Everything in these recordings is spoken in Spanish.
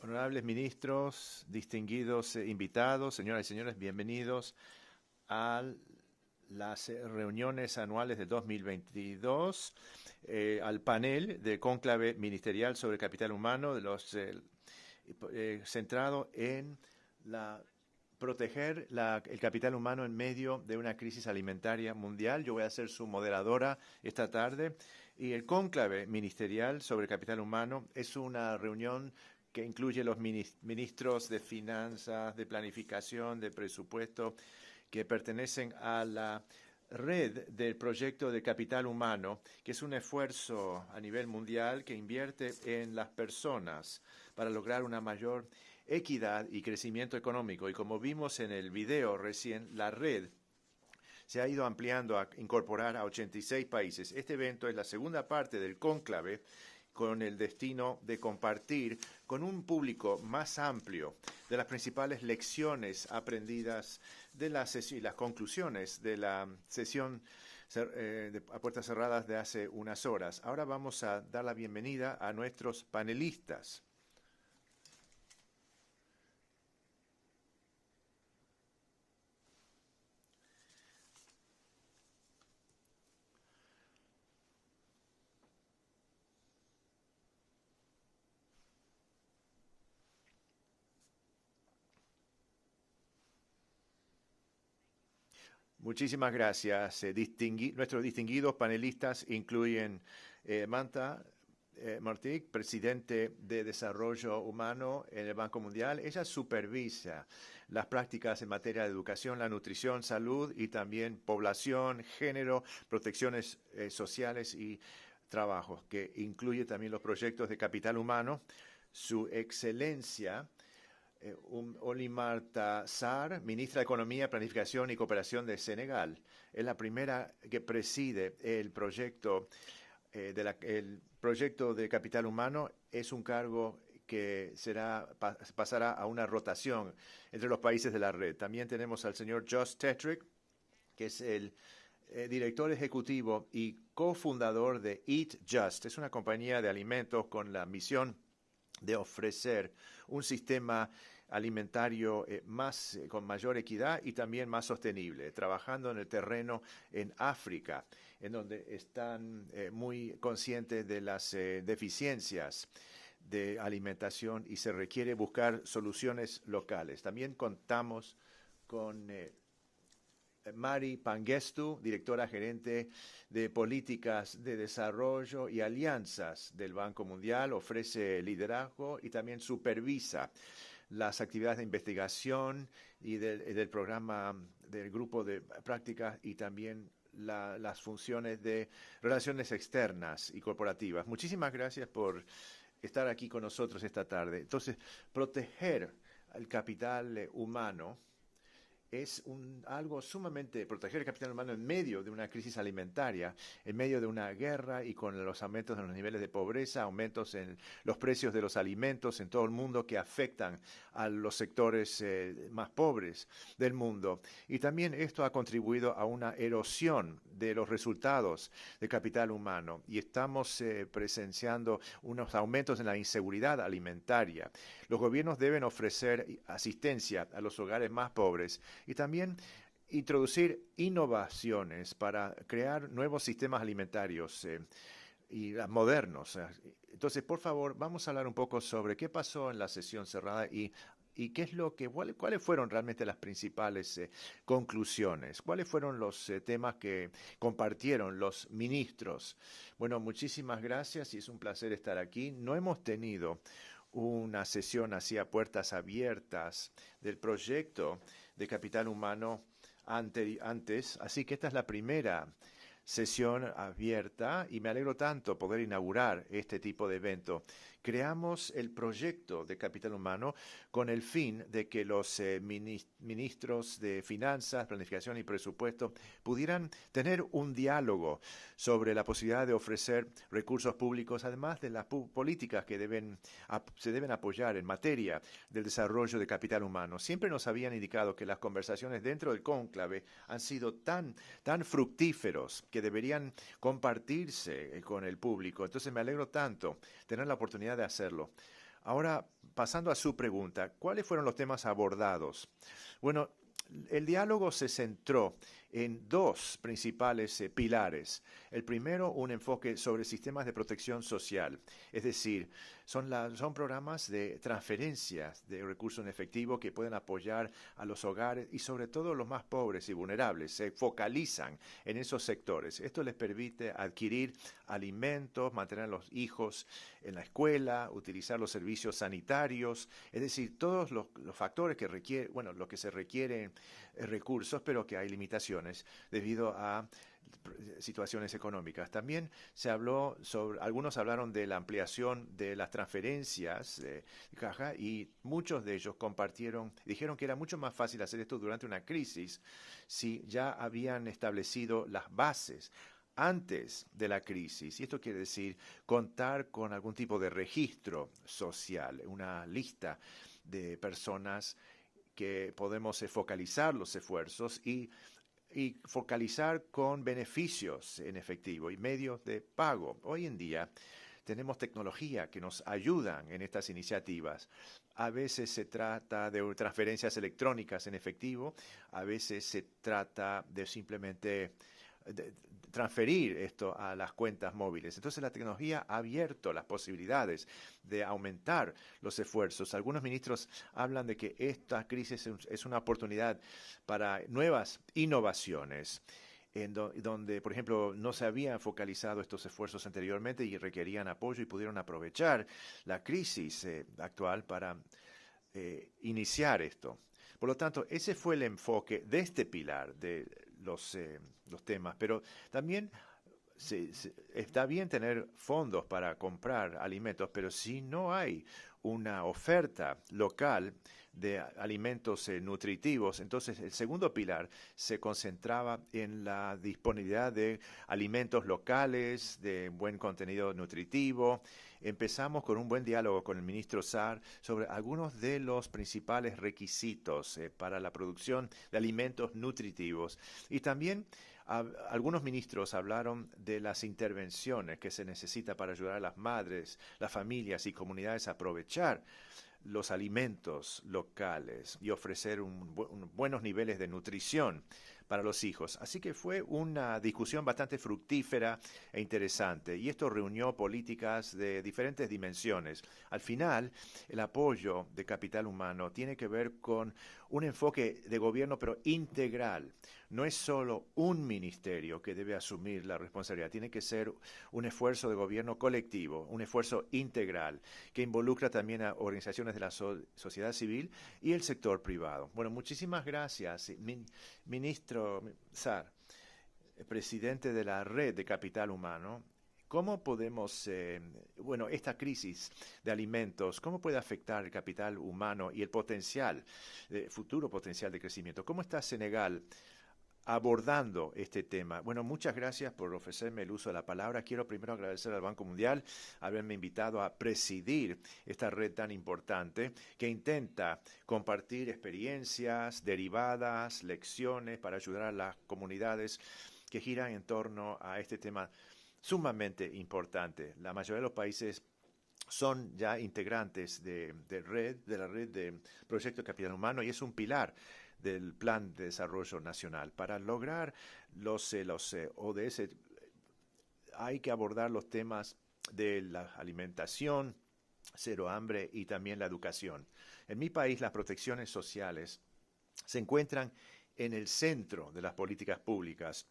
Honorables ministros, distinguidos invitados, señoras y señores, bienvenidos a las reuniones anuales de 2022, al panel de cónclave ministerial sobre capital humano, centrado en proteger el capital humano en medio de una crisis alimentaria mundial. Yo voy a ser su moderadora esta tarde. Y el cónclave ministerial sobre capital humano es una reunión que incluye los ministros de finanzas, de planificación, de presupuesto, que pertenecen a la red del proyecto de capital humano, que es un esfuerzo a nivel mundial que invierte en las personas para lograr una mayor equidad y crecimiento económico. Y como vimos en el video recién, la red se ha ido ampliando a incorporar a 86 países. Este evento es la segunda parte del cónclave, con el destino de compartir con un público más amplio de las principales lecciones aprendidas de la sesión y las conclusiones de la sesión a puertas cerradas de hace unas horas. Ahora vamos a dar la bienvenida a nuestros panelistas. Muchísimas gracias. Nuestros distinguidos panelistas incluyen Manta Martí, presidente de Desarrollo Humano en el Banco Mundial. Ella supervisa las prácticas en materia de educación, la nutrición, salud y también población, género, protecciones sociales y trabajos, que incluye también los proyectos de capital humano. Su excelencia Olimarta Sarr, ministra de Economía, Planificación y Cooperación de Senegal. Es la primera que preside el proyecto el proyecto de capital humano. Es un cargo que pasará a una rotación entre los países de la red. También tenemos al señor Josh Tetrick, que es el director ejecutivo y cofundador de Eat Just. Es una compañía de alimentos con la misión de ofrecer un sistema alimentario con mayor equidad y también más sostenible, trabajando en el terreno en África, en donde están muy conscientes de las deficiencias de alimentación y se requiere buscar soluciones locales. También contamos con Mari Pangestu, directora gerente de políticas de desarrollo y alianzas del Banco Mundial. Ofrece liderazgo y también supervisa las actividades de investigación y del programa del grupo de prácticas y también las funciones de relaciones externas y corporativas. Muchísimas gracias por estar aquí con nosotros esta tarde. Entonces, proteger el capital humano es algo sumamente, proteger el capital humano en medio de una crisis alimentaria, en medio de una guerra y con los aumentos en los niveles de pobreza, aumentos en los precios de los alimentos en todo el mundo que afectan a los sectores más pobres del mundo. Y también esto ha contribuido a una erosión de los resultados de capital humano y estamos presenciando unos aumentos en la inseguridad alimentaria. Los gobiernos deben ofrecer asistencia a los hogares más pobres y también introducir innovaciones para crear nuevos sistemas alimentarios y modernos. Entonces, por favor, vamos a hablar un poco sobre qué pasó en la sesión cerrada y qué es cuáles fueron realmente las principales conclusiones, cuáles fueron los temas que compartieron los ministros. Bueno, muchísimas gracias y es un placer estar aquí. No hemos tenido una sesión así a puertas abiertas del proyecto de capital humano antes, así que esta es la primera sesión abierta y me alegro tanto poder inaugurar este tipo de evento. Creamos el proyecto de capital humano con el fin de que los ministros de finanzas, planificación y presupuesto pudieran tener un diálogo sobre la posibilidad de ofrecer recursos públicos, además de las políticas que se deben apoyar en materia del desarrollo de capital humano. Siempre nos habían indicado que las conversaciones dentro del cónclave han sido tan fructíferos que deberían compartirse con el público. Entonces me alegro tanto tener la oportunidad de hacerlo. Ahora, pasando a su pregunta, ¿cuáles fueron los temas abordados? Bueno, el diálogo se centró en dos principales pilares. El primero, un enfoque sobre sistemas de protección social, es decir, son programas de transferencias de recursos en efectivo que pueden apoyar a los hogares y sobre todo los más pobres y vulnerables. Se focalizan en esos sectores. Esto les permite adquirir alimentos, mantener a los hijos en la escuela, utilizar los servicios sanitarios, es decir, todos los factores que requieren, bueno, lo que se requieren recursos, pero que hay limitaciones debido a situaciones económicas. También se habló sobre, algunos hablaron de la ampliación de las transferencias de caja y muchos de ellos dijeron que era mucho más fácil hacer esto durante una crisis si ya habían establecido las bases antes de la crisis. Y esto quiere decir contar con algún tipo de registro social, una lista de personas que podemos focalizar los esfuerzos y focalizar con beneficios en efectivo y medios de pago. Hoy en día tenemos tecnología que nos ayudan en estas iniciativas. A veces se trata de transferencias electrónicas en efectivo, a veces se trata de simplemente transferir esto a las cuentas móviles. Entonces la tecnología ha abierto las posibilidades de aumentar los esfuerzos. Algunos ministros hablan de que esta crisis es una oportunidad para nuevas innovaciones, donde, por ejemplo, no se habían focalizado estos esfuerzos anteriormente y requerían apoyo y pudieron aprovechar la crisis actual para iniciar esto. Por lo tanto, ese fue el enfoque de este pilar de los temas, pero también está bien tener fondos para comprar alimentos, pero si no hay una oferta local de alimentos nutritivos, entonces el segundo pilar se concentraba en la disponibilidad de alimentos locales, de buen contenido nutritivo. Empezamos con un buen diálogo con el ministro Saar sobre algunos de los principales requisitos para la producción de alimentos nutritivos. Y también algunos ministros hablaron de las intervenciones que se necesita para ayudar a las madres, las familias y comunidades a aprovechar los alimentos locales y ofrecer buenos niveles de nutrición para los hijos. Así que fue una discusión bastante fructífera e interesante, y esto reunió políticas de diferentes dimensiones. Al final, el apoyo de capital humano tiene que ver con un enfoque de gobierno, pero integral. No es solo un ministerio que debe asumir la responsabilidad, tiene que ser un esfuerzo de gobierno colectivo, un esfuerzo integral, que involucra también a organizaciones de la sociedad civil y el sector privado. Bueno, muchísimas gracias, ministro Saar, presidente de la Red de Capital Humano. ¿Cómo podemos, esta crisis de alimentos, cómo puede afectar el capital humano y el futuro potencial de crecimiento? ¿Cómo está Senegal abordando este tema? Bueno, muchas gracias por ofrecerme el uso de la palabra. Quiero primero agradecer al Banco Mundial haberme invitado a presidir esta red tan importante que intenta compartir experiencias derivadas, lecciones para ayudar a las comunidades que giran en torno a este tema sumamente importante. La mayoría de los países son ya integrantes de la red de Proyecto de Capital Humano, y es un pilar del Plan de Desarrollo Nacional. Para lograr los ODS hay que abordar los temas de la alimentación, cero hambre y también la educación. En mi país, las protecciones sociales se encuentran en el centro de las políticas públicas,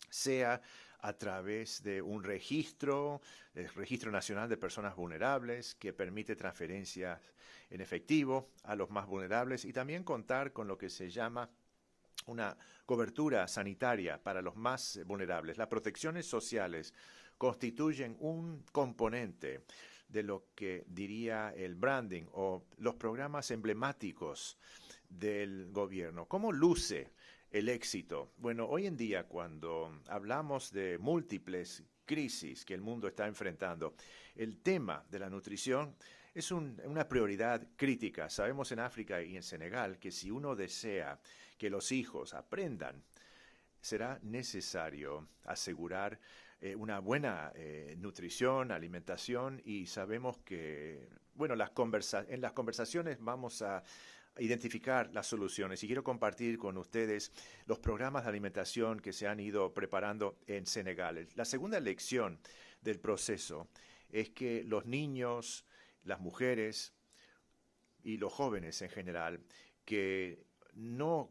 sea a través de un registro, el Registro Nacional de Personas Vulnerables, que permite transferencias en efectivo a los más vulnerables, y también contar con lo que se llama una cobertura sanitaria para los más vulnerables. Las protecciones sociales constituyen un componente de lo que diría el branding o los programas emblemáticos del gobierno. ¿Cómo luce el éxito? Bueno, hoy en día, cuando hablamos de múltiples crisis que el mundo está enfrentando, el tema de la nutrición es una prioridad crítica. Sabemos en África y en Senegal que si uno desea que los hijos aprendan, será necesario asegurar una buena nutrición, alimentación, y sabemos que, bueno, en las conversaciones vamos a identificar las soluciones, y quiero compartir con ustedes los programas de alimentación que se han ido preparando en Senegal. La segunda lección del proceso es que los niños, las mujeres y los jóvenes en general que no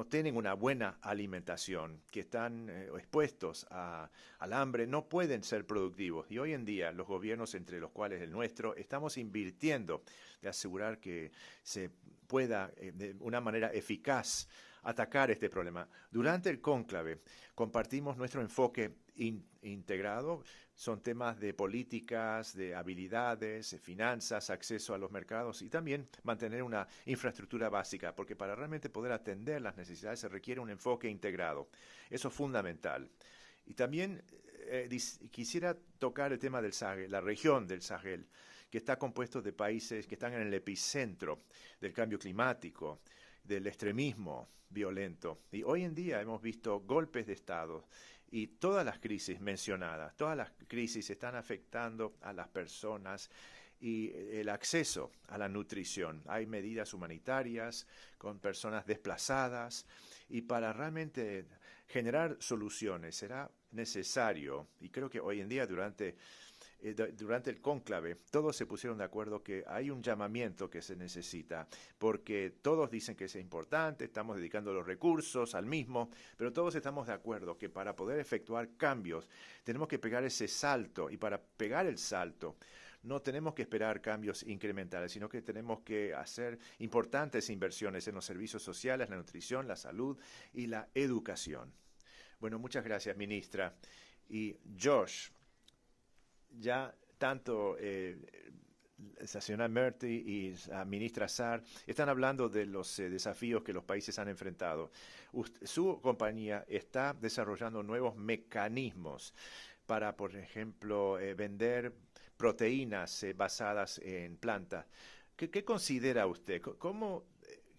tienen una buena alimentación, que están expuestos al hambre, no pueden ser productivos. Y hoy en día los gobiernos, entre los cuales el nuestro, estamos invirtiendo de asegurar que se pueda de una manera eficaz atacar este problema. Durante el cónclave compartimos nuestro enfoque integrado. Son temas de políticas, de habilidades, de finanzas, acceso a los mercados y también mantener una infraestructura básica, porque para realmente poder atender las necesidades se requiere un enfoque integrado. Eso es fundamental. Y también quisiera tocar el tema del Sahel, la región del Sahel, que está compuesto de países que están en el epicentro del cambio climático, del extremismo violento. Y hoy en día hemos visto golpes de Estado y todas las crisis mencionadas, todas las crisis están afectando a las personas y el acceso a la nutrición. Hay medidas humanitarias con personas desplazadas y para realmente generar soluciones será necesario, y creo que hoy en día durante el cónclave, todos se pusieron de acuerdo que hay un llamamiento que se necesita, porque todos dicen que es importante, estamos dedicando los recursos al mismo, pero todos estamos de acuerdo que para poder efectuar cambios tenemos que pegar ese salto, y para pegar el salto no tenemos que esperar cambios incrementales, sino que tenemos que hacer importantes inversiones en los servicios sociales, la nutrición, la salud y la educación. Bueno, muchas gracias, ministra. Y Josh, ya tanto la señora Murty y la ministra Sarr están hablando de los desafíos que los países han enfrentado. Su compañía está desarrollando nuevos mecanismos para, por ejemplo, vender proteínas basadas en plantas. ¿Qué considera usted?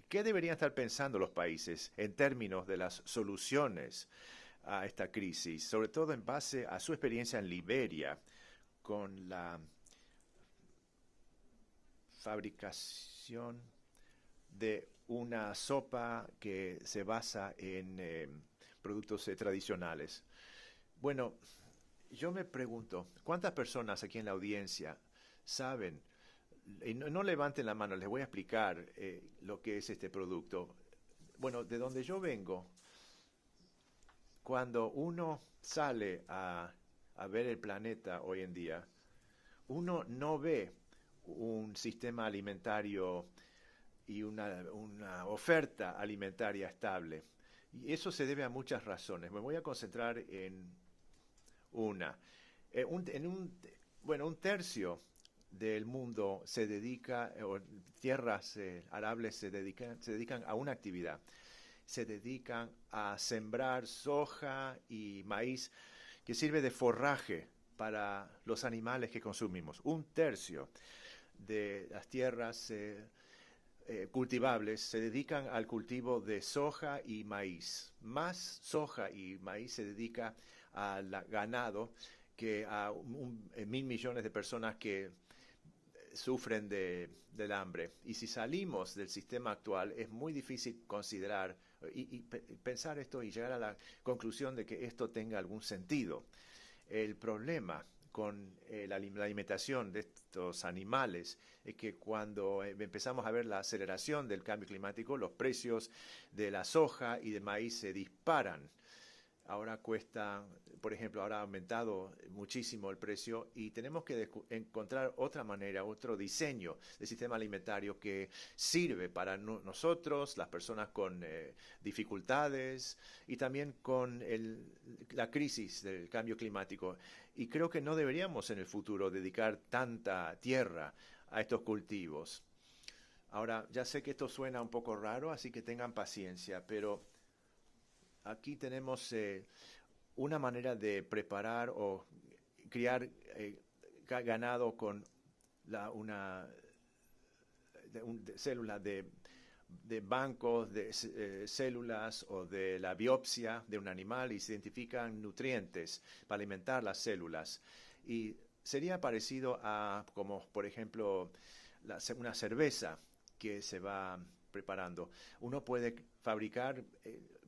¿Qué deberían estar pensando los países en términos de las soluciones a esta crisis, sobre todo en base a su experiencia en Liberia, con la fabricación de una sopa que se basa en productos tradicionales? Bueno, yo me pregunto, ¿cuántas personas aquí en la audiencia saben? Y no levanten la mano, les voy a explicar lo que es este producto. Bueno, de donde yo vengo, cuando uno sale a ver el planeta hoy en día, uno no ve un sistema alimentario y una oferta alimentaria estable. Y eso se debe a muchas razones. Me voy a concentrar en una. Bueno, un tercio del mundo se dedica, o tierras arables se dedican a una actividad. Se dedican a sembrar soja y maíz que sirve de forraje para los animales que consumimos. Un tercio de las tierras cultivables se dedican al cultivo de soja y maíz. Más soja y maíz se dedica al ganado que a 1.000 millones de personas que sufren del hambre. Y si salimos del sistema actual, es muy difícil considerar y pensar esto y llegar a la conclusión de que esto tenga algún sentido. El problema con la alimentación de estos animales es que cuando empezamos a ver la aceleración del cambio climático, los precios de la soja y del maíz se disparan. Ahora cuesta, por ejemplo, ahora ha aumentado muchísimo el precio y tenemos que encontrar otra manera, otro diseño de sistema alimentario que sirve para nosotros, las personas con dificultades y también con la crisis del cambio climático. Y creo que no deberíamos en el futuro dedicar tanta tierra a estos cultivos. Ahora, ya sé que esto suena un poco raro, así que tengan paciencia, pero aquí tenemos una manera de preparar o criar ganado con una célula de de bancos de células o de la biopsia de un animal y se identifican nutrientes para alimentar las células. Y sería parecido a, como por ejemplo, una cerveza que se va preparando. Uno puede fabricar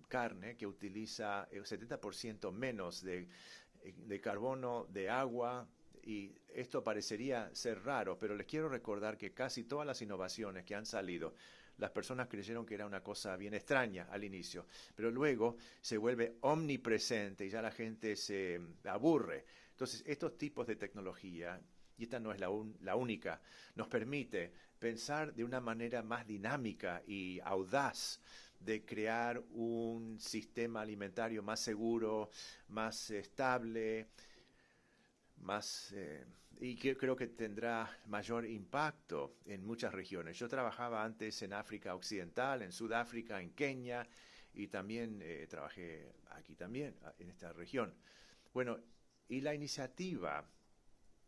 carne que utiliza el 70% menos de carbono, de agua, y esto parecería ser raro, pero les quiero recordar que casi todas las innovaciones que han salido, las personas creyeron que era una cosa bien extraña al inicio, pero luego se vuelve omnipresente y ya la gente se aburre. Entonces, estos tipos de tecnología, y esta no es la única, nos permite pensar de una manera más dinámica y audaz de crear un sistema alimentario más seguro, más estable, más y que creo que tendrá mayor impacto en muchas regiones. Yo trabajaba antes en África Occidental, en Sudáfrica, en Kenia, y también trabajé aquí también, en esta región. Bueno, y la iniciativa,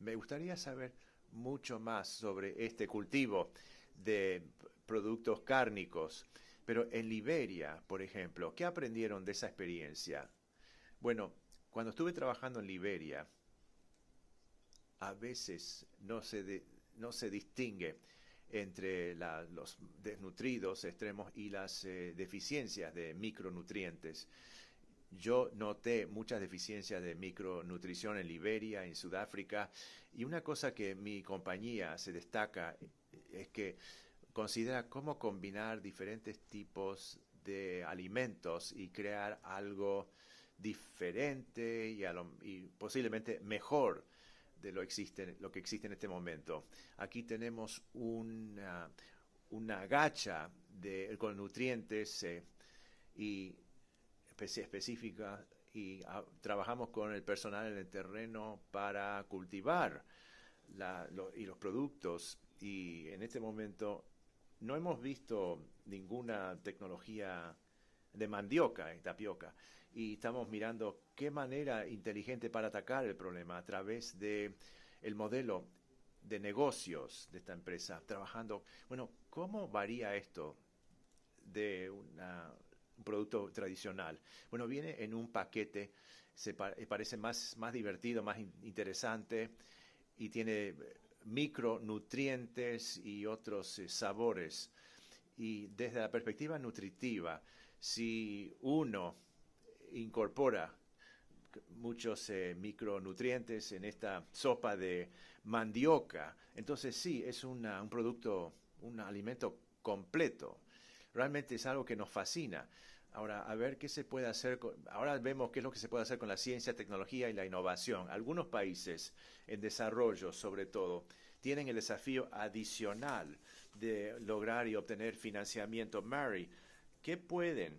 me gustaría saber mucho más sobre este cultivo de productos cárnicos, pero en Liberia, por ejemplo, ¿qué aprendieron de esa experiencia? Bueno, cuando estuve trabajando en Liberia, a veces no se distingue entre los desnutridos extremos y las deficiencias de micronutrientes. Yo noté muchas deficiencias de micronutrición en Liberia, en Sudáfrica, y una cosa que mi compañía se destaca es que considera cómo combinar diferentes tipos de alimentos y crear algo diferente y posiblemente mejor de lo que existe en este momento. Aquí tenemos una gacha con nutrientes y específica y trabajamos con el personal en el terreno para cultivar y los productos y en este momento no hemos visto ninguna tecnología de mandioca y tapioca y estamos mirando qué manera inteligente para atacar el problema a través de el modelo de negocios de esta empresa trabajando. Bueno, ¿cómo varía esto de un producto tradicional? Bueno, viene en un paquete, parece más divertido, más interesante y tiene micronutrientes y otros sabores. Y desde la perspectiva nutritiva, si uno incorpora muchos micronutrientes en esta sopa de mandioca, entonces sí, es un producto, un alimento completo. Realmente es algo que nos fascina. Ahora, a ver qué se puede hacer. Ahora vemos qué es lo que se puede hacer con la ciencia, tecnología y la innovación. Algunos países en desarrollo, sobre todo, tienen el desafío adicional de lograr y obtener financiamiento. Mary, ¿qué pueden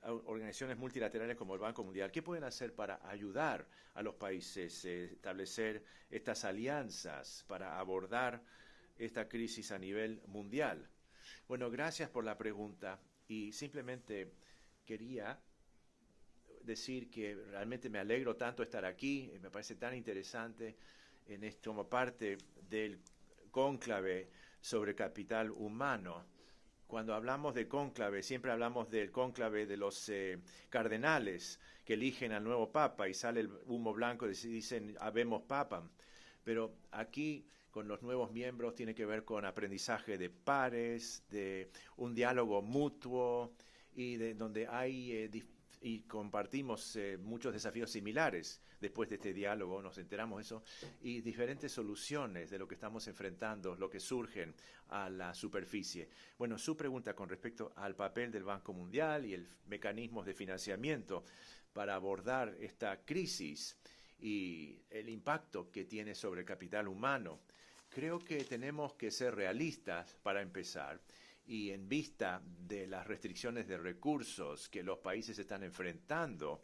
organizaciones multilaterales como el Banco Mundial, qué pueden hacer para ayudar a los países a establecer estas alianzas para abordar esta crisis a nivel mundial? Bueno, gracias por la pregunta y simplemente quería decir que realmente me alegro tanto estar aquí, me parece tan interesante en esto como parte del cónclave sobre capital humano. Cuando hablamos de cónclave, siempre hablamos del cónclave de los cardenales que eligen al nuevo papa y sale el humo blanco y dicen habemos papa. Pero aquí con los nuevos miembros tiene que ver con aprendizaje de pares, de un diálogo mutuo y de donde hay y compartimos muchos desafíos similares. Después de este diálogo nos enteramos de eso y diferentes soluciones de lo que estamos enfrentando, lo que surgen a la superficie. Bueno, su pregunta con respecto al papel del Banco Mundial y el mecanismos de financiamiento para abordar esta crisis y el impacto que tiene sobre el capital humano. Creo que tenemos que ser realistas para empezar y en vista de las restricciones de recursos que los países están enfrentando,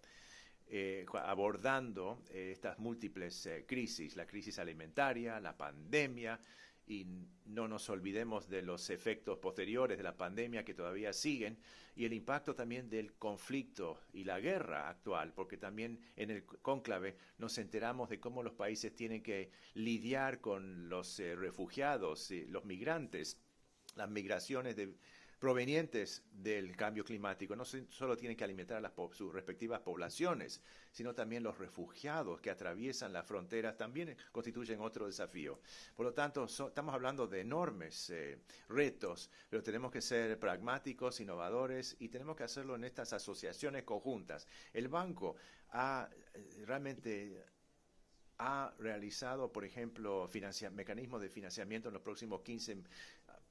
abordando estas múltiples crisis, la crisis alimentaria, la pandemia, y no nos olvidemos de los efectos posteriores de la pandemia que todavía siguen, y el impacto también del conflicto y la guerra actual, porque también en el cónclave nos enteramos de cómo los países tienen que lidiar con los refugiados, los migrantes, las migraciones provenientes del cambio climático no solo tienen que alimentar a sus respectivas poblaciones, sino también los refugiados que atraviesan las fronteras también constituyen otro desafío. Por lo tanto, estamos hablando de enormes retos, pero tenemos que ser pragmáticos, innovadores y tenemos que hacerlo en estas asociaciones conjuntas. El banco realmente ha realizado, por ejemplo, mecanismos de financiamiento en los próximos 15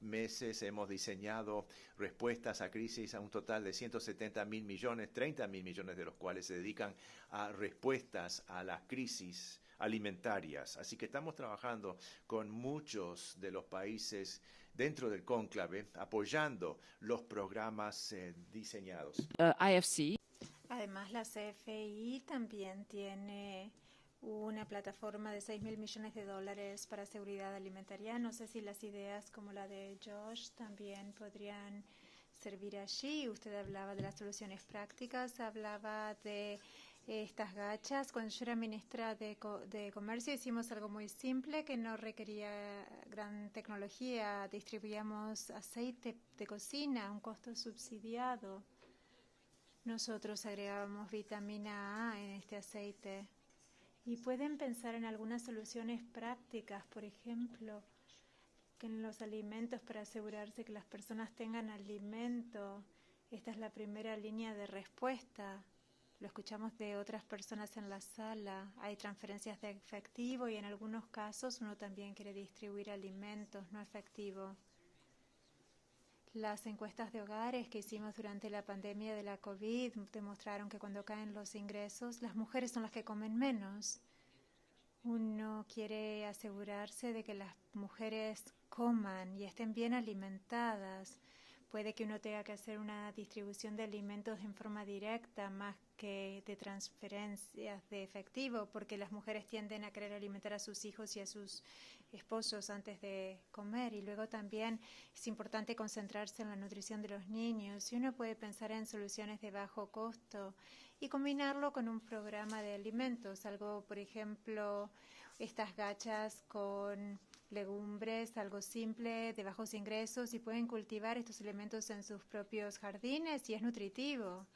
meses. Hemos diseñado respuestas a crisis a un total de 170.000 millones, 30.000 millones de los cuales se dedican a respuestas a las crisis alimentarias. Así que estamos trabajando con muchos de los países dentro del cónclave, apoyando los programas diseñados. IFC. Además, la CFI también tiene una plataforma de 6.000 millones de dólares para seguridad alimentaria. No sé si las ideas como la de Josh también podrían servir allí. Usted hablaba de las soluciones prácticas, hablaba de estas gachas. Cuando yo era ministra de Comercio hicimos algo muy simple que no requería gran tecnología. Distribuíamos aceite de cocina a un costo subsidiado. Nosotros agregábamos vitamina A en este aceite. Y pueden pensar en algunas soluciones prácticas, por ejemplo, que en los alimentos para asegurarse que las personas tengan alimento. Esta es la primera línea de respuesta. Lo escuchamos de otras personas en la sala. Hay transferencias de efectivo y en algunos casos uno también quiere distribuir alimentos no efectivo. Las encuestas de hogares que hicimos durante la pandemia de la COVID demostraron que cuando caen los ingresos, las mujeres son las que comen menos. Uno quiere asegurarse de que las mujeres coman y estén bien alimentadas. Puede que uno tenga que hacer una distribución de alimentos en forma directa más que de transferencias de efectivo, porque las mujeres tienden a querer alimentar a sus hijos y a sus esposos antes de comer. Y luego también es importante concentrarse en la nutrición de los niños. Y uno puede pensar en soluciones de bajo costo y combinarlo con un programa de alimentos. Algo, por ejemplo, estas gachas con legumbres, algo simple, de bajos ingresos, y pueden cultivar estos elementos en sus propios jardines y es nutritivo.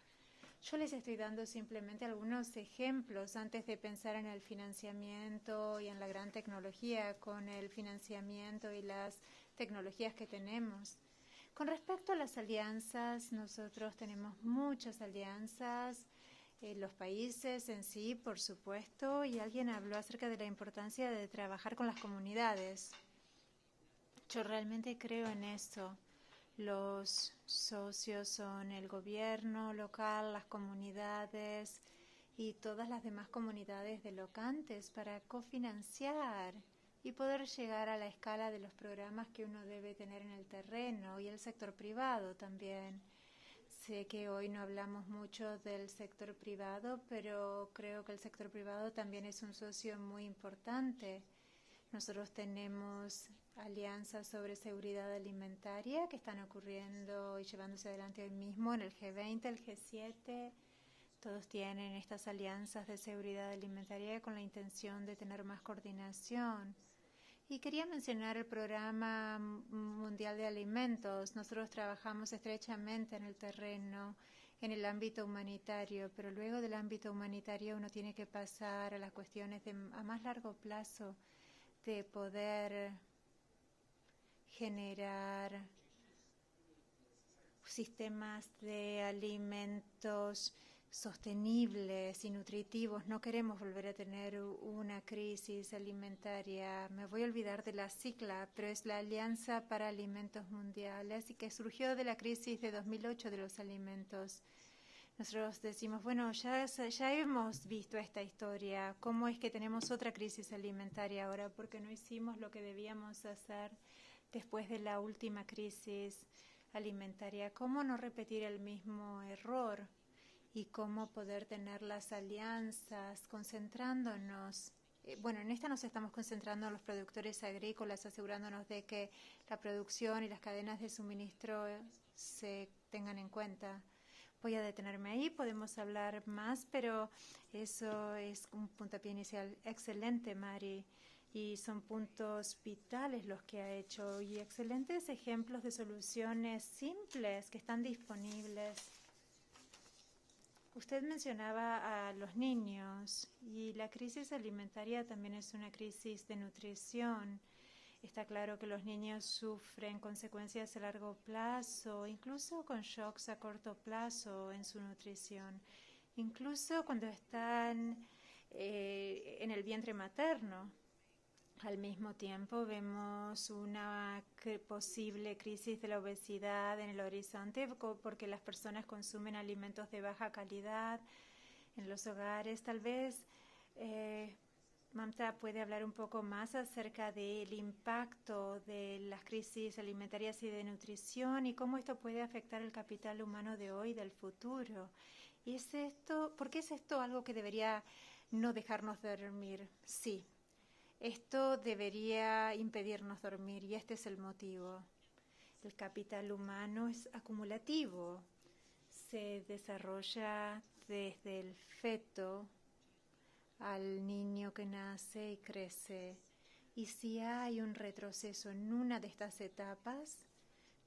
Yo les estoy dando simplemente algunos ejemplos antes de pensar en el financiamiento y en la gran tecnología con el financiamiento y las tecnologías que tenemos. Con respecto a las alianzas, nosotros tenemos muchas alianzas. Los países en sí, por supuesto, y alguien habló acerca de la importancia de trabajar con las comunidades. Yo realmente creo en eso. Los socios son el gobierno local, las comunidades y todas las demás comunidades de locantes para cofinanciar y poder llegar a la escala de los programas que uno debe tener en el terreno y el sector privado también. Sé que hoy no hablamos mucho del sector privado, pero creo que el sector privado también es un socio muy importante. Nosotros tenemos alianzas sobre seguridad alimentaria que están ocurriendo y llevándose adelante hoy mismo en el G20, el G7. Todos tienen estas alianzas de seguridad alimentaria con la intención de tener más coordinación. Y quería mencionar el Programa Mundial de Alimentos. Nosotros trabajamos estrechamente en el terreno, en el ámbito humanitario, pero luego del ámbito humanitario uno tiene que pasar a las cuestiones a más largo plazo de poder generar sistemas de alimentos sostenibles y nutritivos. No queremos volver a tener una crisis alimentaria. Me voy a olvidar de la sigla, pero es la Alianza para Alimentos Mundiales y que surgió de la crisis de 2008 de los alimentos. Nosotros decimos, bueno, ya hemos visto esta historia. ¿Cómo es que tenemos otra crisis alimentaria ahora? Porque no hicimos lo que debíamos hacer después de la última crisis alimentaria. ¿Cómo no repetir el mismo error? Y cómo poder tener las alianzas concentrándonos. Bueno, en esta nos estamos concentrando en los productores agrícolas, asegurándonos de que la producción y las cadenas de suministro se tengan en cuenta. Voy a detenerme ahí, podemos hablar más, pero eso es un puntapié inicial. Excelente, Mari. y son puntos vitales los que ha hecho y excelentes ejemplos de soluciones simples que están disponibles. Usted mencionaba a los niños y la crisis alimentaria también es una crisis de nutrición. Está claro que los niños sufren consecuencias a largo plazo, incluso con shocks a corto plazo en su nutrición, incluso cuando están en el vientre materno. Al mismo tiempo vemos una posible crisis de la obesidad en el horizonte porque las personas consumen alimentos de baja calidad en los hogares. Tal vez Mamta puede hablar un poco más acerca del impacto de las crisis alimentarias y de nutrición y cómo esto puede afectar el capital humano de hoy y del futuro. ¿Y por qué es esto algo que debería no dejarnos dormir? Sí. Esto debería impedirnos dormir y este es el motivo. El capital humano es acumulativo. Se desarrolla desde el feto al niño que nace y crece. Y si hay un retroceso en una de estas etapas,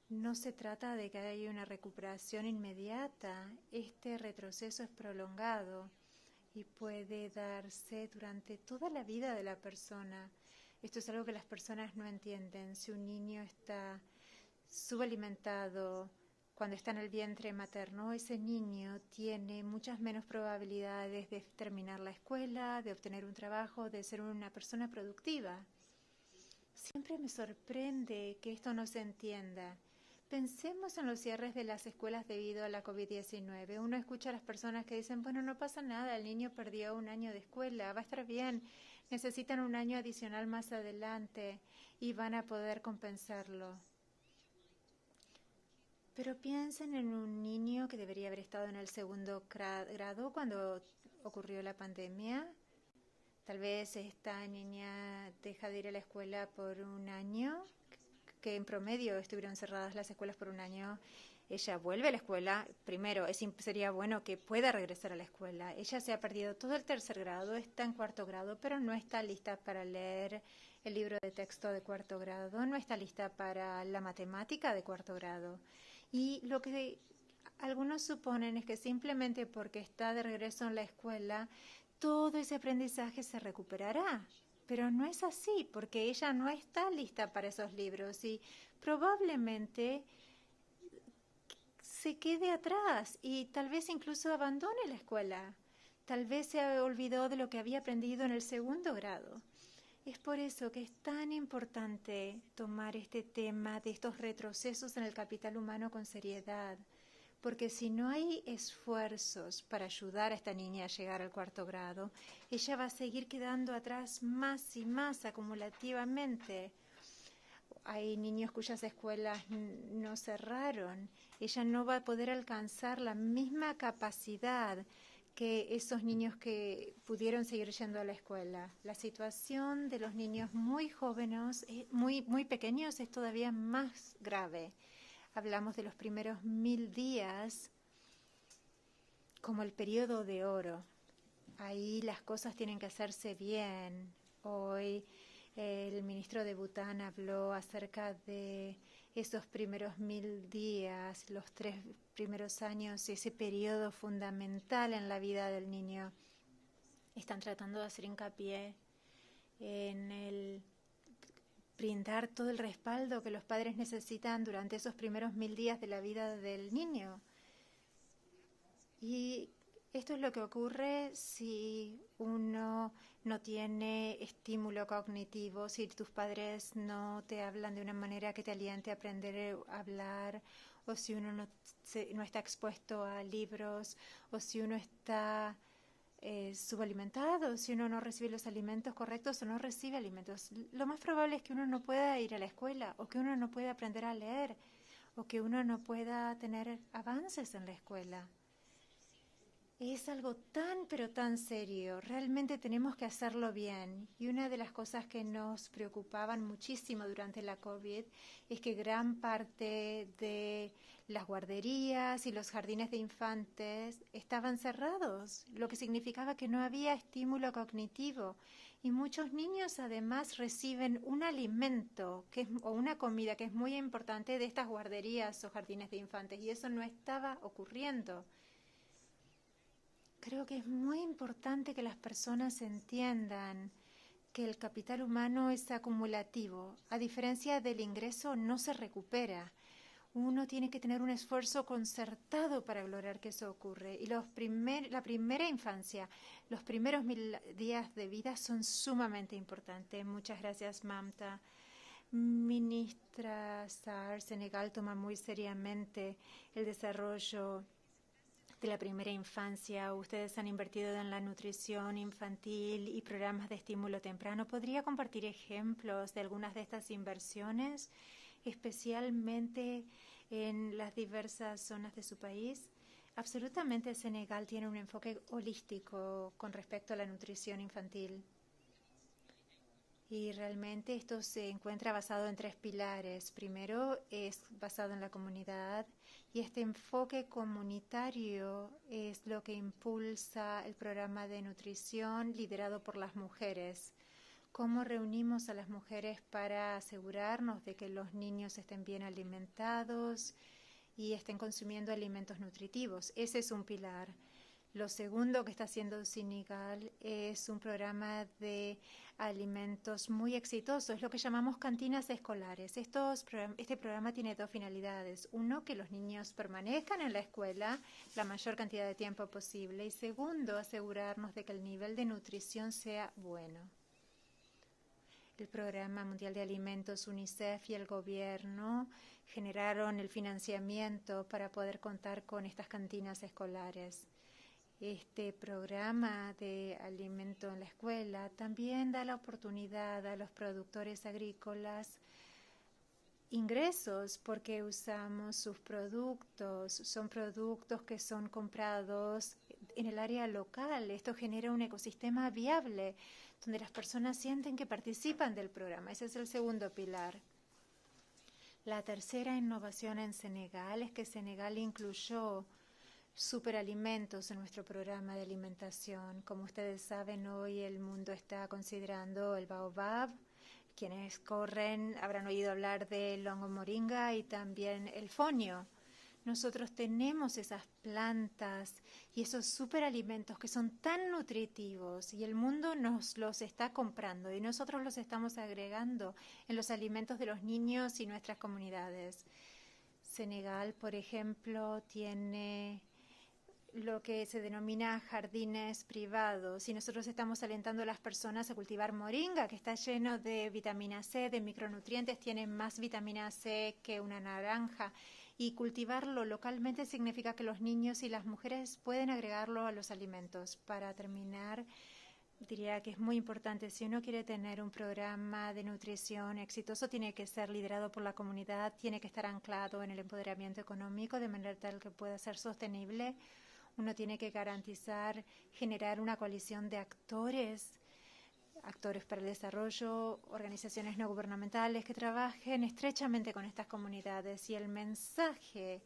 no se trata de que haya una recuperación inmediata. Este retroceso es prolongado y puede darse durante toda la vida de la persona. Esto es algo que las personas no entienden. Si un niño está subalimentado cuando está en el vientre materno, ese niño tiene muchas menos probabilidades de terminar la escuela, de obtener un trabajo, de ser una persona productiva. Siempre me sorprende que esto no se entienda. Pensemos en los cierres de las escuelas debido a la COVID-19. Uno escucha a las personas que dicen, bueno, no pasa nada, el niño perdió un año de escuela, va a estar bien, necesitan un año adicional más adelante y van a poder compensarlo. Pero piensen en un niño que debería haber estado en el segundo grado cuando ocurrió la pandemia. Tal vez esta niña deja de ir a la escuela por un año, que en promedio estuvieron cerradas las escuelas por un año. Ella vuelve a la escuela. Primero, sería bueno que pueda regresar a la escuela. Ella se ha perdido todo el tercer grado, está en cuarto grado, pero no está lista para leer el libro de texto de cuarto grado, no está lista para la matemática de cuarto grado. Y lo que algunos suponen es que simplemente porque está de regreso en la escuela, todo ese aprendizaje se recuperará. Pero no es así, porque ella no está lista para esos libros y probablemente se quede atrás y tal vez incluso abandone la escuela. Tal vez se olvidó de lo que había aprendido en el segundo grado. Es por eso que es tan importante tomar este tema de estos retrocesos en el capital humano con seriedad. Porque si no hay esfuerzos para ayudar a esta niña a llegar al cuarto grado, ella va a seguir quedando atrás más y más acumulativamente. Hay niños cuyas escuelas no cerraron. Ella no va a poder alcanzar la misma capacidad que esos niños que pudieron seguir yendo a la escuela. La situación de los niños muy jóvenes, muy pequeños, es todavía más grave. Hablamos de los primeros 1000 días como el periodo de oro. Ahí las cosas tienen que hacerse bien. Hoy el ministro de Bután habló acerca de esos primeros 1000 días, los 3 primeros años, ese periodo fundamental en la vida del niño. Están tratando de hacer hincapié en el brindar todo el respaldo que los padres necesitan durante esos primeros 1000 días de la vida del niño. Y esto es lo que ocurre si uno no tiene estímulo cognitivo, si tus padres no te hablan de una manera que te aliente a aprender a hablar, o si uno no está expuesto a libros, o si uno está subalimentado, si uno no recibe los alimentos correctos o no recibe alimentos. Lo más probable es que uno no pueda ir a la escuela o que uno no pueda aprender a leer o que uno no pueda tener avances en la escuela. Es algo tan, pero tan serio. Realmente tenemos que hacerlo bien. Y una de las cosas que nos preocupaban muchísimo durante la COVID es que gran parte de las guarderías y los jardines de infantes estaban cerrados, lo que significaba que no había estímulo cognitivo. Y muchos niños además reciben un alimento o una comida que es muy importante de estas guarderías o jardines de infantes, y eso no estaba ocurriendo. Creo que es muy importante que las personas entiendan que el capital humano es acumulativo. A diferencia del ingreso, no se recupera. Uno tiene que tener un esfuerzo concertado para lograr que eso ocurre. Y la primera infancia, los primeros 1000 días de vida son sumamente importantes. Muchas gracias, Mamta. Ministra Sarr, Senegal toma muy seriamente el desarrollo de la primera infancia. Ustedes han invertido en la nutrición infantil y programas de estímulo temprano. ¿Podría compartir ejemplos de algunas de estas inversiones, especialmente en las diversas zonas de su país? Absolutamente, Senegal tiene un enfoque holístico con respecto a la nutrición infantil. Y realmente esto se encuentra basado en 3 pilares. Primero, es basado en la comunidad, y este enfoque comunitario es lo que impulsa el programa de nutrición liderado por las mujeres. ¿Cómo reunimos a las mujeres para asegurarnos de que los niños estén bien alimentados y estén consumiendo alimentos nutritivos? Ese es un pilar. Lo segundo que está haciendo Senegal es un programa de alimentos muy exitoso, es lo que llamamos cantinas escolares. Este programa tiene 2 finalidades. Uno, que los niños permanezcan en la escuela la mayor cantidad de tiempo posible. Y segundo, asegurarnos de que el nivel de nutrición sea bueno. El Programa Mundial de Alimentos, UNICEF y el gobierno generaron el financiamiento para poder contar con estas cantinas escolares. Este programa de alimento en la escuela también da la oportunidad a los productores agrícolas ingresos, porque usamos sus productos. Son productos que son comprados en el área local. Esto genera un ecosistema viable donde las personas sienten que participan del programa. Ese es el segundo pilar. La tercera innovación en Senegal es que Senegal incluyó superalimentos en nuestro programa de alimentación. Como ustedes saben, hoy el mundo está considerando el baobab. Quienes corren habrán oído hablar del hongo moringa y también el fonio. Nosotros tenemos esas plantas y esos superalimentos que son tan nutritivos, y el mundo nos los está comprando y nosotros los estamos agregando en los alimentos de los niños y nuestras comunidades. Senegal, por ejemplo, tiene lo que se denomina jardines privados, y nosotros estamos alentando a las personas a cultivar moringa, que está lleno de vitamina C, de micronutrientes, tiene más vitamina C que una naranja, y cultivarlo localmente significa que los niños y las mujeres pueden agregarlo a los alimentos. Para terminar, diría que es muy importante, si uno quiere tener un programa de nutrición exitoso, tiene que ser liderado por la comunidad, tiene que estar anclado en el empoderamiento económico de manera tal que pueda ser sostenible. Uno tiene que garantizar, generar una coalición de actores para el desarrollo, organizaciones no gubernamentales que trabajen estrechamente con estas comunidades. Y el mensaje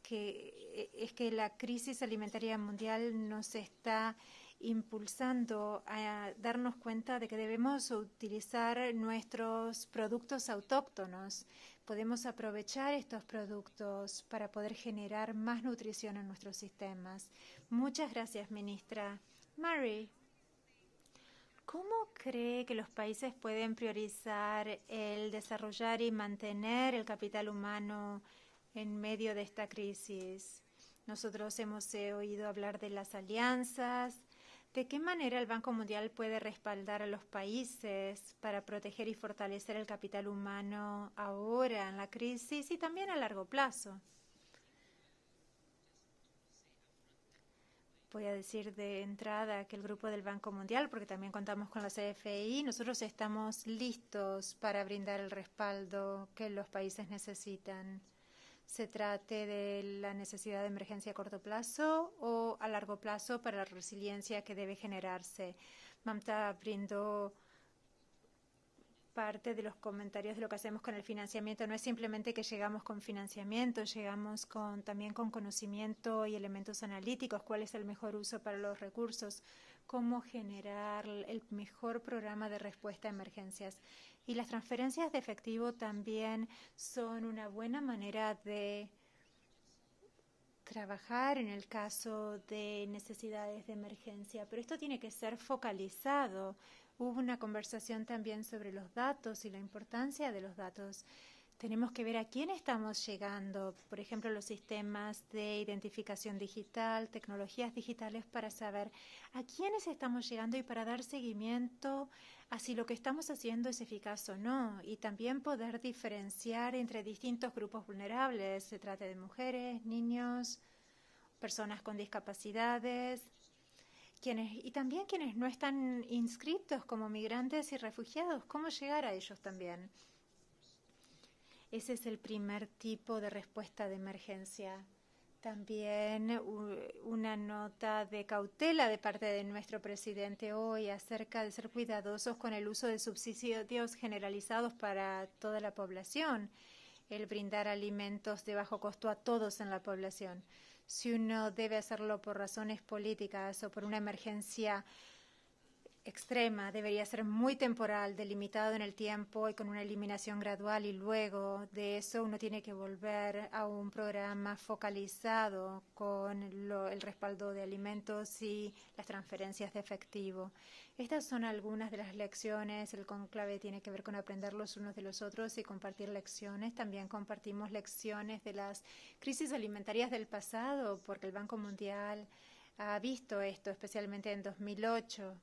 es que la crisis alimentaria mundial nos está impulsando a darnos cuenta de que debemos utilizar nuestros productos autóctonos. Podemos aprovechar estos productos para poder generar más nutrición en nuestros sistemas. Muchas gracias, ministra. Mary, ¿cómo cree que los países pueden priorizar el desarrollar y mantener el capital humano en medio de esta crisis? Nosotros hemos oído hablar de las alianzas. ¿De qué manera el Banco Mundial puede respaldar a los países para proteger y fortalecer el capital humano ahora en la crisis y también a largo plazo? Voy a decir de entrada que el grupo del Banco Mundial, porque también contamos con la CFI, nosotros estamos listos para brindar el respaldo que los países necesitan. Se trate de la necesidad de emergencia a corto plazo o a largo plazo para la resiliencia que debe generarse. Mamta brindó parte de los comentarios de lo que hacemos con el financiamiento. No es simplemente que llegamos con financiamiento, llegamos también con conocimiento y elementos analíticos, cuál es el mejor uso para los recursos. cómo generar el mejor programa de respuesta a emergencias. Y las transferencias de efectivo también son una buena manera de trabajar en el caso de necesidades de emergencia, pero esto tiene que ser focalizado. Hubo una conversación también sobre los datos y la importancia de los datos. Tenemos que ver a quién estamos llegando, por ejemplo, los sistemas de identificación digital, tecnologías digitales, para saber a quiénes estamos llegando y para dar seguimiento a si lo que estamos haciendo es eficaz o no, y también poder diferenciar entre distintos grupos vulnerables, se trata de mujeres, niños, personas con discapacidades, y también quienes no están inscritos como migrantes y refugiados, cómo llegar a ellos también. Ese es el primer tipo de respuesta de emergencia. También una nota de cautela de parte de nuestro presidente hoy acerca de ser cuidadosos con el uso de subsidios generalizados para toda la población, el brindar alimentos de bajo costo a todos en la población. Si uno debe hacerlo por razones políticas o por una emergencia extrema, debería ser muy temporal, delimitado en el tiempo y con una eliminación gradual, y luego de eso uno tiene que volver a un programa focalizado con el respaldo de alimentos y las transferencias de efectivo. Estas son algunas de las lecciones. El conclave tiene que ver con aprender los unos de los otros y compartir lecciones. También compartimos lecciones de las crisis alimentarias del pasado, porque el Banco Mundial ha visto esto, especialmente en 2008.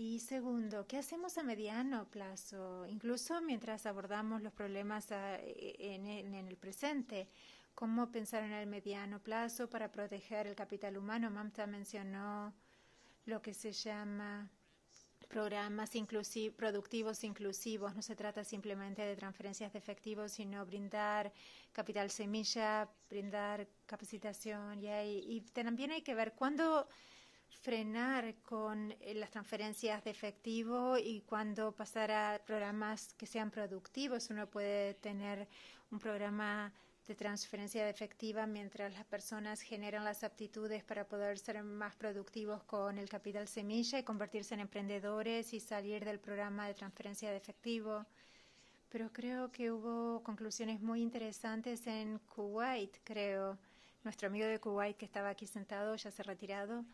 Y segundo, ¿qué hacemos a mediano plazo? Incluso mientras abordamos los problemas en el presente, ¿cómo pensar en el mediano plazo para proteger el capital humano? Mamta mencionó lo que se llama programas productivos inclusivos. No se trata simplemente de transferencias de efectivo, sino brindar capital semilla, brindar capacitación. Y también hay que ver cuándo frenar con las transferencias de efectivo y cuando pasar a programas que sean productivos. Uno puede tener un programa de transferencia de efectiva mientras las personas generan las aptitudes para poder ser más productivos con el capital semilla y convertirse en emprendedores y salir del programa de transferencia de efectivo. Pero creo que hubo conclusiones muy interesantes en Kuwait, creo. Nuestro amigo de Kuwait, que estaba aquí sentado, ya se ha retirado,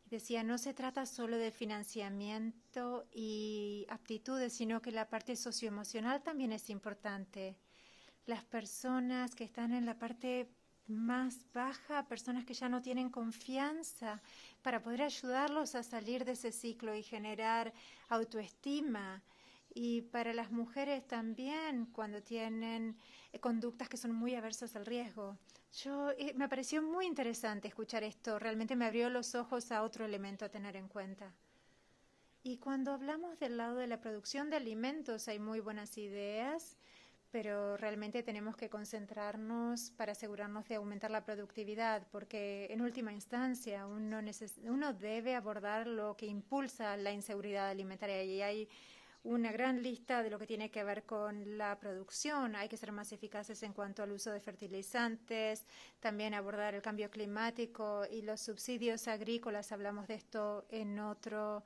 decía, no se trata solo de financiamiento y aptitudes, sino que la parte socioemocional también es importante. Las personas que están en la parte más baja, personas que ya no tienen confianza, para poder ayudarlos a salir de ese ciclo y generar autoestima. Y para las mujeres también, cuando tienen conductas que son muy aversas al riesgo. Me pareció muy interesante escuchar esto. Realmente me abrió los ojos a otro elemento a tener en cuenta. Y cuando hablamos del lado de la producción de alimentos, hay muy buenas ideas, pero realmente tenemos que concentrarnos para asegurarnos de aumentar la productividad, porque en última instancia uno debe abordar lo que impulsa la inseguridad alimentaria, y hay una gran lista de lo que tiene que ver con la producción. Hay que ser más eficaces en cuanto al uso de fertilizantes, también abordar el cambio climático y los subsidios agrícolas. Hablamos de esto en otro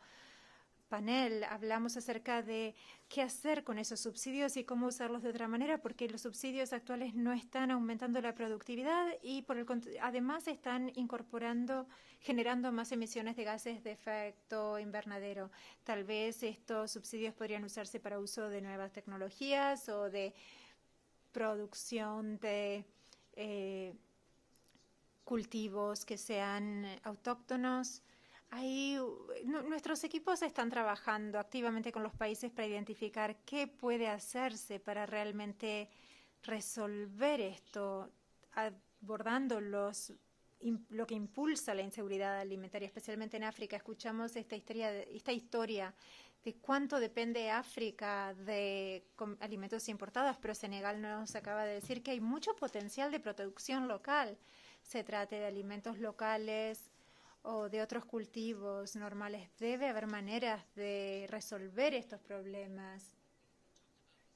panel. Hablamos acerca de qué hacer con esos subsidios y cómo usarlos de otra manera, porque los subsidios actuales no están aumentando la productividad y además están generando más emisiones de gases de efecto invernadero. Tal vez estos subsidios podrían usarse para uso de nuevas tecnologías o de producción de cultivos que sean autóctonos. Nuestros equipos están trabajando activamente con los países para identificar qué puede hacerse para realmente resolver esto, abordando lo que impulsa la inseguridad alimentaria, especialmente en África. Escuchamos esta historia de cuánto depende África de alimentos importados, pero Senegal nos acaba de decir que hay mucho potencial de producción local. Se trate de alimentos locales o de otros cultivos normales. Debe haber maneras de resolver estos problemas.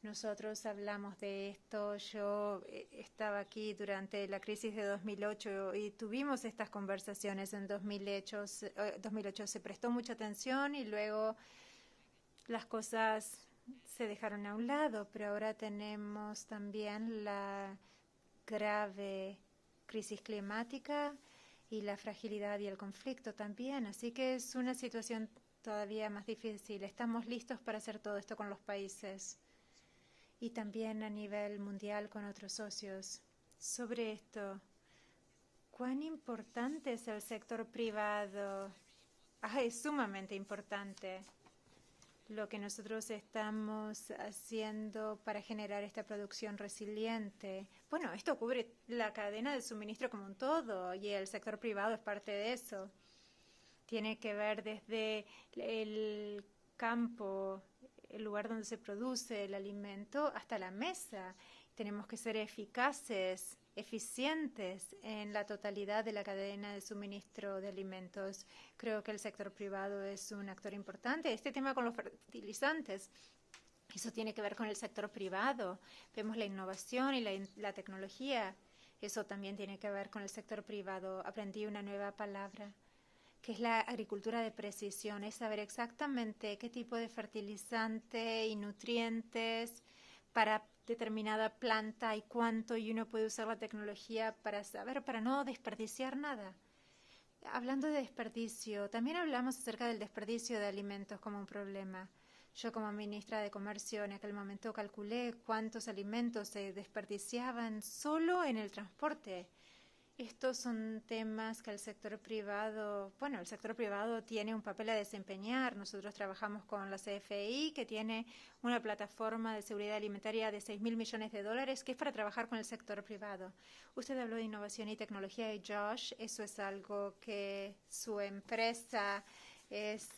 Nosotros hablamos de esto. Yo estaba aquí durante la crisis de 2008 y tuvimos estas conversaciones en 2008. 2008 se prestó mucha atención y luego las cosas se dejaron a un lado, pero ahora tenemos también la grave crisis climática y la fragilidad y el conflicto también. Así que es una situación todavía más difícil. Estamos listos para hacer todo esto con los países y también a nivel mundial con otros socios. Sobre esto, ¿cuán importante es el sector privado? Es sumamente importante lo que nosotros estamos haciendo para generar esta producción resiliente. Bueno, esto cubre la cadena de suministro como un todo y el sector privado es parte de eso. Tiene que ver desde el campo, el lugar donde se produce el alimento, hasta la mesa. Tenemos que ser eficaces, eficientes en la totalidad de la cadena de suministro de alimentos. Creo que el sector privado es un actor importante. Este tema con los fertilizantes, eso tiene que ver con el sector privado. Vemos la innovación y la tecnología. Eso también tiene que ver con el sector privado. Aprendí una nueva palabra, que es la agricultura de precisión. Es saber exactamente qué tipo de fertilizante y nutrientes para determinada planta y cuánto, y uno puede usar la tecnología para saber, para no desperdiciar nada. Hablando de desperdicio, también hablamos acerca del desperdicio de alimentos como un problema. Yo como ministra de Comercio en aquel momento calculé cuántos alimentos se desperdiciaban solo en el transporte. Estos son temas que el sector privado tiene un papel a desempeñar. Nosotros trabajamos con la CFI, que tiene una plataforma de seguridad alimentaria de $6.000 millones, que es para trabajar con el sector privado. Usted habló de innovación y tecnología y Josh, eso es algo que su empresa es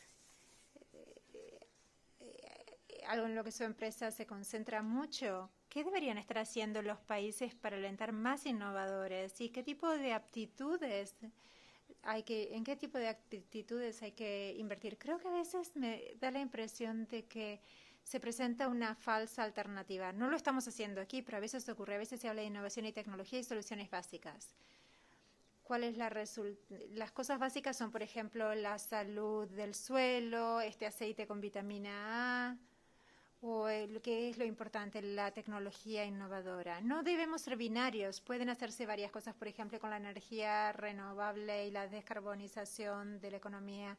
algo en lo que su empresa se concentra mucho. ¿Qué deberían estar haciendo los países para alentar más innovadores? ¿Y qué tipo de aptitudes en qué tipo de aptitudes hay que invertir? Creo que a veces me da la impresión de que se presenta una falsa alternativa. No lo estamos haciendo aquí, pero a veces ocurre. A veces se habla de innovación y tecnología y soluciones básicas. Las cosas básicas son, por ejemplo, la salud del suelo, este aceite con vitamina A, o lo que es lo importante, la tecnología innovadora. No debemos ser binarios, pueden hacerse varias cosas, por ejemplo, con la energía renovable y la descarbonización de la economía.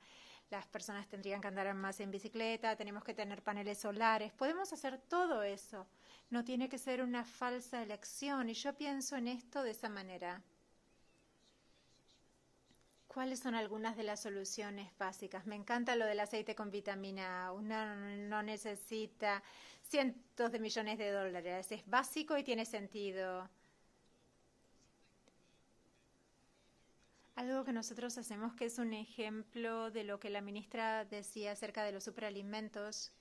Las personas tendrían que andar más en bicicleta, tenemos que tener paneles solares, podemos hacer todo eso. No tiene que ser una falsa elección y yo pienso en esto de esa manera. ¿Cuáles son algunas de las soluciones básicas? Me encanta lo del aceite con vitamina A. Uno no necesita cientos de millones de dólares. Es básico y tiene sentido. Algo que nosotros hacemos, que es un ejemplo de lo que la ministra decía acerca de los superalimentos.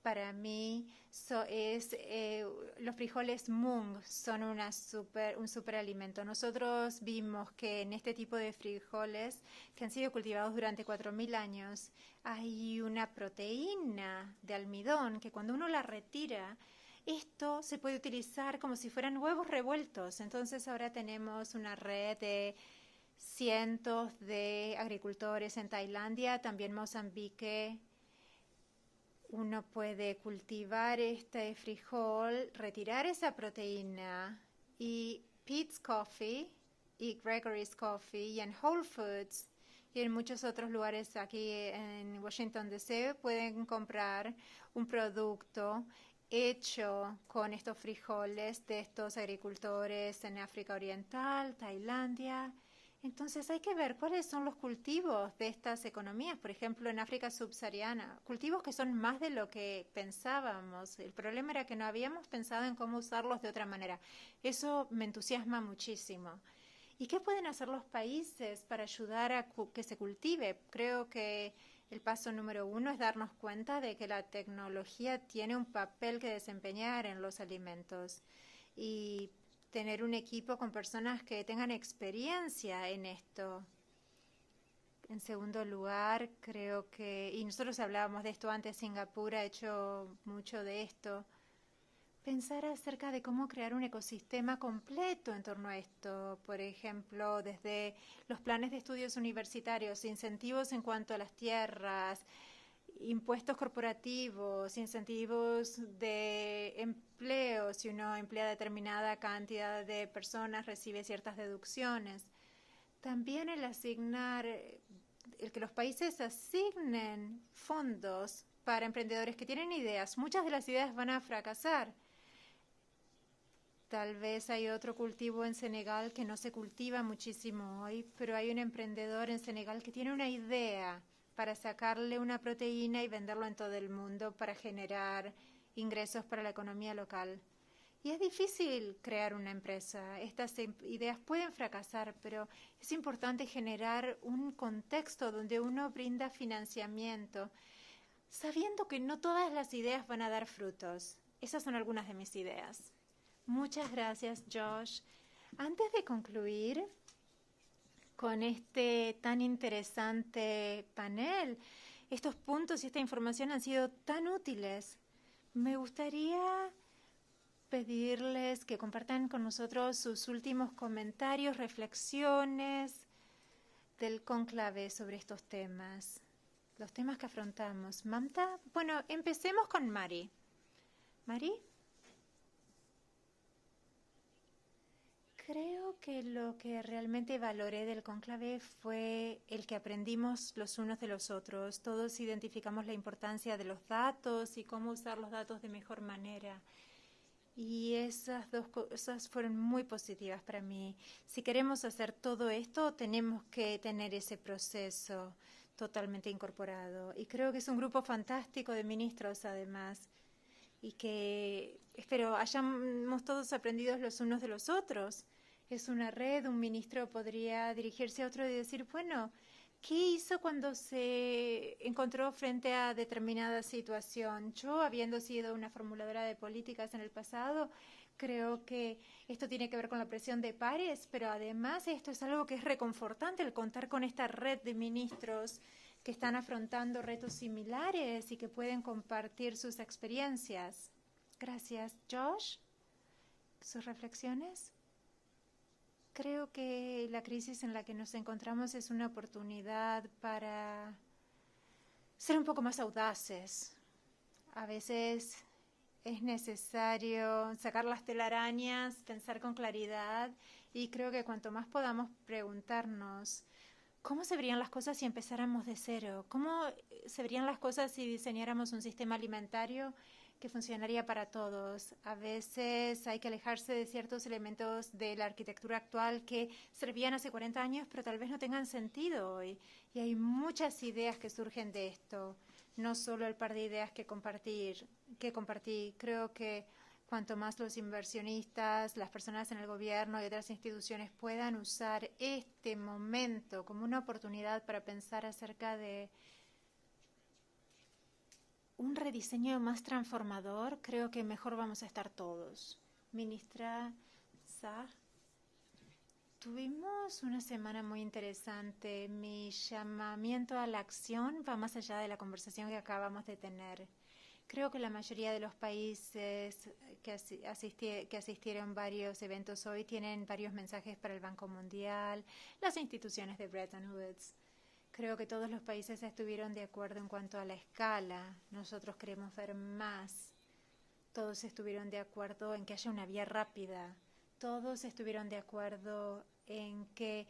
Para mí los frijoles mung son un superalimento. Nosotros vimos que en este tipo de frijoles que han sido cultivados durante 4.000 años hay una proteína de almidón que cuando uno la retira, esto se puede utilizar como si fueran huevos revueltos. Entonces ahora tenemos una red de cientos de agricultores en Tailandia, también Mozambique. Uno puede cultivar este frijol, retirar esa proteína y Peet's Coffee y Gregory's Coffee y en Whole Foods y en muchos otros lugares aquí en Washington DC pueden comprar un producto hecho con estos frijoles de estos agricultores en África Oriental, Tailandia. Entonces hay que ver cuáles son los cultivos de estas economías, por ejemplo, en África subsahariana, cultivos que son más de lo que pensábamos. El problema era que no habíamos pensado en cómo usarlos de otra manera. Eso me entusiasma muchísimo. ¿Y qué pueden hacer los países para ayudar a que se cultive? Creo que el paso número 1 es darnos cuenta de que la tecnología tiene un papel que desempeñar en los alimentos y tener un equipo con personas que tengan experiencia en esto. En segundo lugar, creo que, y nosotros hablábamos de esto antes, Singapur ha hecho mucho de esto, pensar acerca de cómo crear un ecosistema completo en torno a esto. Por ejemplo, desde los planes de estudios universitarios, incentivos en cuanto a las tierras, impuestos corporativos, incentivos de empleo, si uno emplea determinada cantidad de personas, recibe ciertas deducciones. También el que los países asignen fondos para emprendedores que tienen ideas. Muchas de las ideas van a fracasar. Tal vez hay otro cultivo en Senegal que no se cultiva muchísimo hoy, pero hay un emprendedor en Senegal que tiene una idea para sacarle una proteína y venderlo en todo el mundo para generar ingresos para la economía local. Y es difícil crear una empresa. Estas ideas pueden fracasar, pero es importante generar un contexto donde uno brinda financiamiento, sabiendo que no todas las ideas van a dar frutos. Esas son algunas de mis ideas. Muchas gracias, Josh. Antes de concluir con este tan interesante panel, estos puntos y esta información han sido tan útiles. Me gustaría pedirles que compartan con nosotros sus últimos comentarios, reflexiones del cónclave sobre estos temas, los temas que afrontamos. Mamta, bueno, empecemos con Mari. Mari. Creo que lo que realmente valoré del cónclave fue el que aprendimos los unos de los otros. Todos identificamos la importancia de los datos y cómo usar los datos de mejor manera. Y esas dos cosas fueron muy positivas para mí. Si queremos hacer todo esto, tenemos que tener ese proceso totalmente incorporado. Y creo que es un grupo fantástico de ministros, además, y que espero hayamos todos aprendido los unos de los otros. Es una red, un ministro podría dirigirse a otro y decir, bueno, ¿qué hizo cuando se encontró frente a determinada situación? Yo, habiendo sido una formuladora de políticas en el pasado, creo que esto tiene que ver con la presión de pares, pero además esto es algo que es reconfortante, el contar con esta red de ministros que están afrontando retos similares y que pueden compartir sus experiencias. Gracias. Josh, ¿sus reflexiones? Creo que la crisis en la que nos encontramos es una oportunidad para ser un poco más audaces. A veces es necesario sacar las telarañas, pensar con claridad, y creo que cuanto más podamos preguntarnos ¿cómo se verían las cosas si empezáramos de cero? ¿Cómo se verían las cosas si diseñáramos un sistema alimentario que funcionaría para todos? A veces hay que alejarse de ciertos elementos de la arquitectura actual que servían hace 40 años, pero tal vez no tengan sentido hoy. Y hay muchas ideas que surgen de esto, no solo el par de ideas que compartí. Creo que cuanto más los inversionistas, las personas en el gobierno y otras instituciones puedan usar este momento como una oportunidad para pensar acerca de un rediseño más transformador, creo que mejor vamos a estar todos. Ministra Sarr, tuvimos una semana muy interesante. Mi llamamiento a la acción va más allá de la conversación que acabamos de tener. Creo que la mayoría de los países que asistieron a varios eventos hoy tienen varios mensajes para el Banco Mundial, las instituciones de Bretton Woods. Creo que todos los países estuvieron de acuerdo en cuanto a la escala. Nosotros queremos ver más. Todos estuvieron de acuerdo en que haya una vía rápida. Todos estuvieron de acuerdo en que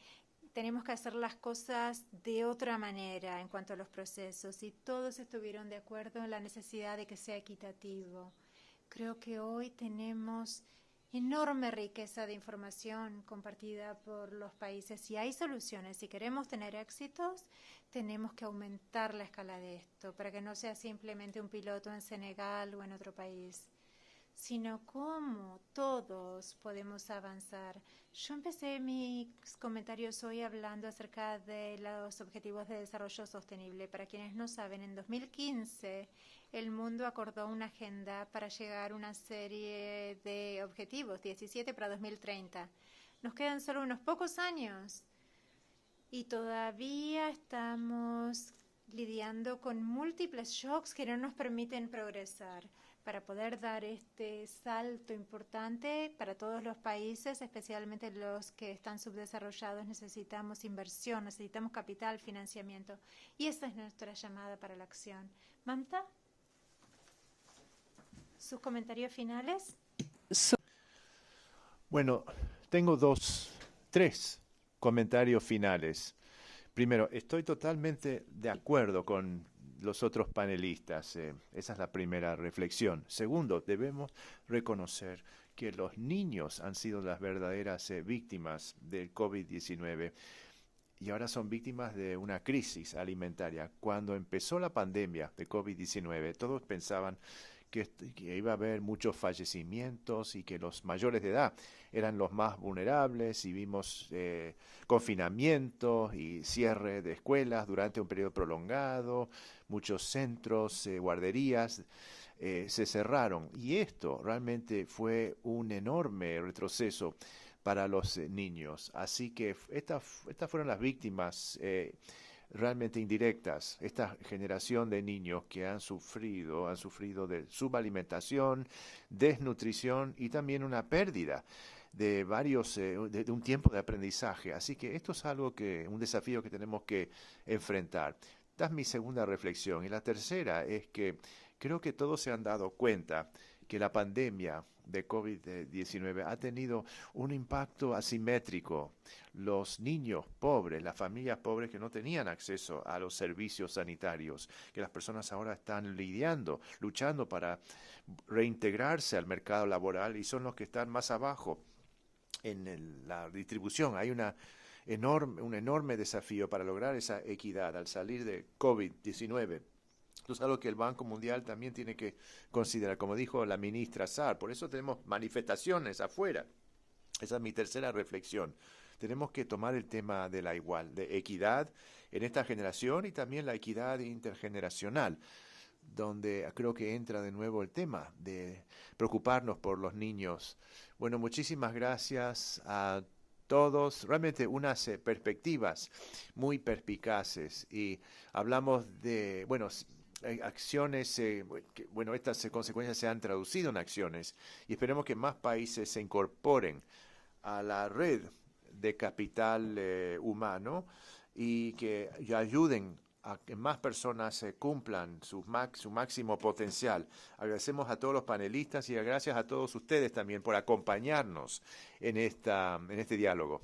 tenemos que hacer las cosas de otra manera en cuanto a los procesos, y todos estuvieron de acuerdo en la necesidad de que sea equitativo. Creo que hoy tenemos enorme riqueza de información compartida por los países y hay soluciones. Si queremos tener éxitos, tenemos que aumentar la escala de esto para que no sea simplemente un piloto en Senegal o en otro país, sino cómo todos podemos avanzar. Yo empecé mis comentarios hoy hablando acerca de los Objetivos de Desarrollo Sostenible. Para quienes no saben, en 2015 el mundo acordó una agenda para llegar a una serie de objetivos, 17 para 2030. Nos quedan solo unos pocos años y todavía estamos lidiando con múltiples shocks que no nos permiten progresar. para poder dar este salto importante para todos los países, especialmente los que están subdesarrollados. Necesitamos inversión, necesitamos capital, financiamiento. Y esa es nuestra llamada para la acción. Mamta, ¿sus comentarios finales? Bueno, tengo tres comentarios finales. Primero, estoy totalmente de acuerdo con los otros panelistas. Esa es la primera reflexión. Segundo, debemos reconocer que los niños han sido las verdaderas víctimas del COVID-19 y ahora son víctimas de una crisis alimentaria. Cuando empezó la pandemia de COVID-19, todos pensaban que iba a haber muchos fallecimientos y que los mayores de edad eran los más vulnerables, y vimos confinamiento y cierre de escuelas durante un periodo prolongado, muchos centros, guarderías se cerraron, y esto realmente fue un enorme retroceso para los niños. Así que estas fueron las víctimas realmente indirectas, esta generación de niños que han sufrido de subalimentación, desnutrición y también una pérdida de de un tiempo de aprendizaje. Así que esto es un desafío que tenemos que enfrentar. Esta es mi segunda reflexión. Y la tercera es que creo que todos se han dado cuenta que la pandemia de COVID-19 ha tenido un impacto asimétrico. Los niños pobres, las familias pobres que no tenían acceso a los servicios sanitarios, que las personas ahora están luchando para reintegrarse al mercado laboral, y son los que están más abajo en la distribución. Hay un enorme desafío para lograr esa equidad al salir de COVID-19. Esto es algo que el Banco Mundial también tiene que considerar, como dijo la ministra Saar. Por eso tenemos manifestaciones afuera. Esa es mi tercera reflexión. Tenemos que tomar el tema de de equidad en esta generación, y también la equidad intergeneracional, donde creo que entra de nuevo el tema de preocuparnos por los niños. Bueno, muchísimas gracias a todos. Realmente unas perspectivas muy perspicaces, y hablamos de, acciones, estas consecuencias se han traducido en acciones, y esperemos que más países se incorporen a la red de capital humano, y que ayuden a que más personas cumplan su máximo potencial. Agradecemos a todos los panelistas y gracias a todos ustedes también por acompañarnos en este diálogo.